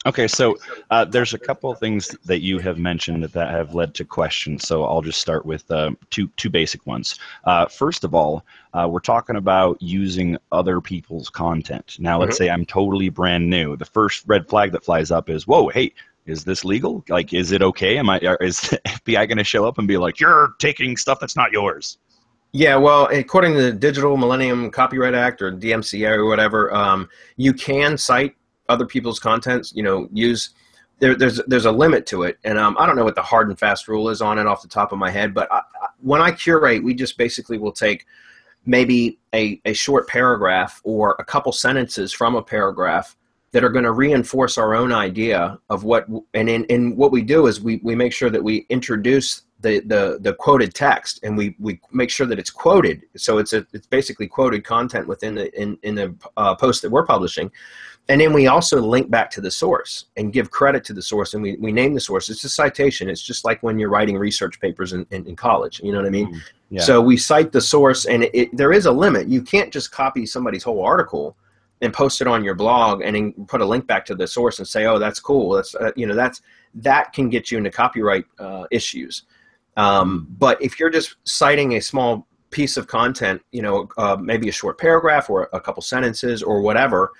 Okay, so there's a couple of things that you have mentioned that have led to questions. So I'll just start with two basic ones. First of all, we're talking about using other people's content. Now, let's Mhm. say I'm totally brand new. The first red flag that flies up is, "Whoa, hey, is this legal? Like, is it okay? Is the FBI going to show up and be like, you're taking stuff that's not yours?" Yeah, well, according to the Digital Millennium Copyright Act or DMCA or whatever, you can cite other people's contents. Use there's a limit to it, and I don't know what the hard and fast rule is on it off the top of my head. But when I curate, we just basically will take maybe a short paragraph or a couple sentences from a paragraph that are going to reinforce our own idea of what, and in what we do is we make sure that we introduce the quoted text, and we make sure that it's quoted, so it's basically quoted content within the post that we're publishing. And then we also link back to the source and give credit to the source, and we name the source. It's a citation. It's just like when you're writing research papers in college. You know what I mean? Mm, yeah. So we cite the source, and there is a limit. You can't just copy somebody's whole article and post it on your blog and then put a link back to the source and say, "Oh, that's cool." That can get you into copyright issues. But if you're just citing a small piece of content, maybe a short paragraph or a couple sentences or whatever,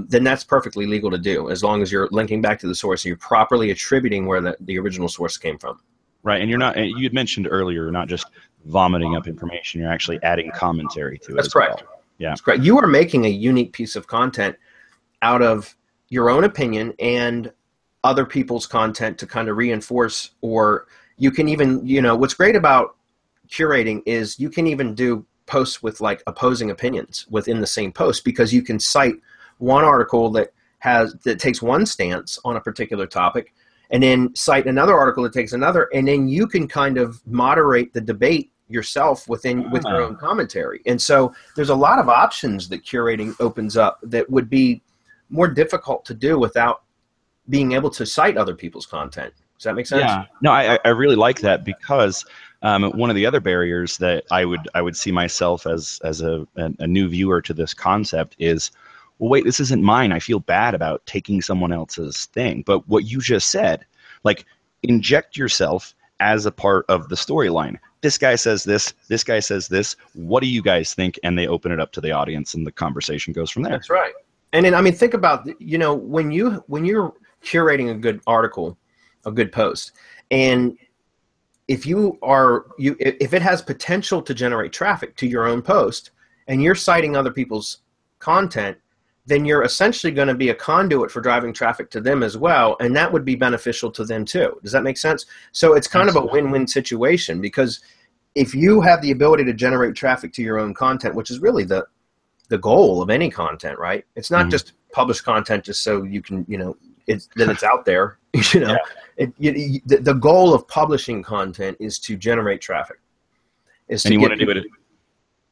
then that's perfectly legal to do, as long as you're linking back to the source and you're properly attributing where the original source came from. Right, and you're not. You had mentioned earlier, you're not just vomiting up information. You're actually adding commentary to it That's as well. correct. Yeah. That's correct. You are making a unique piece of content out of your own opinion and other people's content to kind of reinforce, or you can even, what's great about curating is you can even do posts with like opposing opinions within the same post, because you can cite one article that takes one stance on a particular topic, and then cite another article that takes another, and then you can kind of moderate the debate yourself with your Ah. own commentary. And so there's a lot of options that curating opens up that would be more difficult to do without being able to cite other people's content. Does that make sense? Yeah. No, I really like that because one of the other barriers that I would see myself as a new viewer to this concept is, well, wait, this isn't mine. I feel bad about taking someone else's thing. But what you just said, like, inject yourself as a part of the storyline. This guy says this. This guy says this. What do you guys think? And they open it up to the audience, and the conversation goes from there. That's right. And then, I mean, think about, when you're curating a good article, a good post, and if it has potential to generate traffic to your own post, and you're citing other people's content, then you're essentially going to be a conduit for driving traffic to them as well, and that would be beneficial to them too. Does that make sense? So it's kind of a Absolutely. win-win situation, because if you have the ability to generate traffic to your own content, which is really the goal of any content, right? It's not Mhm. just publish content just so you can, it's out there. you Yeah. know, the goal of publishing content is to generate traffic, is And to you want get to do people. it.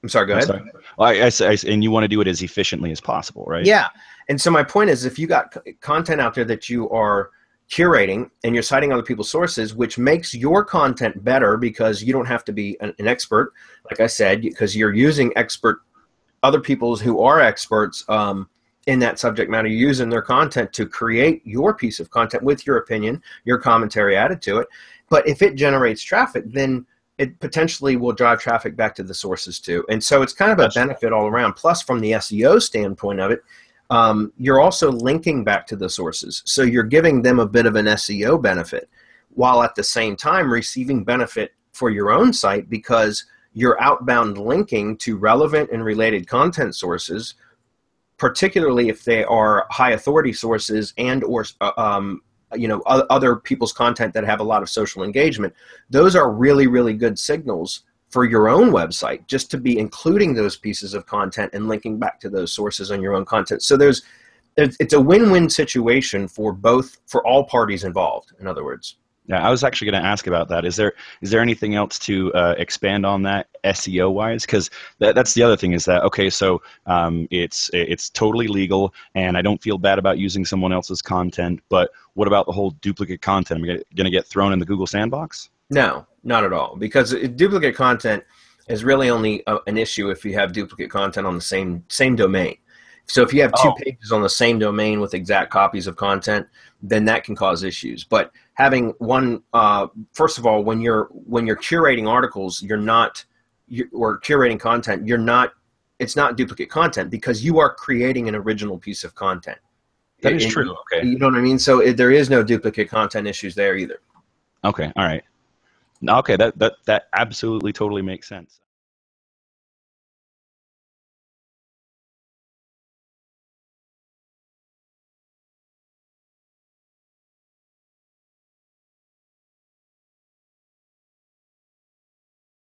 I'm sorry, go I'm ahead. sorry. Well, and you want to do it as efficiently as possible, right? Yeah. And so my point is, if you got content out there that you are curating and you're citing other people's sources, which makes your content better because you don't have to be an expert, like I said, because you're using other people's who are experts in that subject matter, using their content to create your piece of content with your opinion, your commentary added to it. But if it generates traffic, then it potentially will drive traffic back to the sources too. And so it's kind of a Absolutely. benefit all around. Plus, from the SEO standpoint of it, you're also linking back to the sources. So you're giving them a bit of an SEO benefit, while at the same time receiving benefit for your own site, because you're outbound linking to relevant and related content sources, particularly if they are high authority sources and or other people's content that have a lot of social engagement. Those are really, really good signals for your own website, just to be including those pieces of content and linking back to those sources on your own content. So it's a win-win situation for all parties involved, in other words. Yeah, I was actually going to ask about that. Is there anything else to expand on that SEO wise? Because that's the other thing is that, okay, so it's totally legal, and I don't feel bad about using someone else's content. But what about the whole duplicate content? Am I going to get thrown in the Google sandbox? No, not at all, because duplicate content is really only an issue if you have duplicate content on the same domain. So if you have two Oh, pages on the same domain with exact copies of content, then that can cause issues. But having one, first of all, when you're curating articles, or curating content, it's not duplicate content because you are creating an original piece of content. that is true. Okay. You know what I mean? So there is no duplicate content issues there either. Okay. All right. Okay. That absolutely totally makes sense.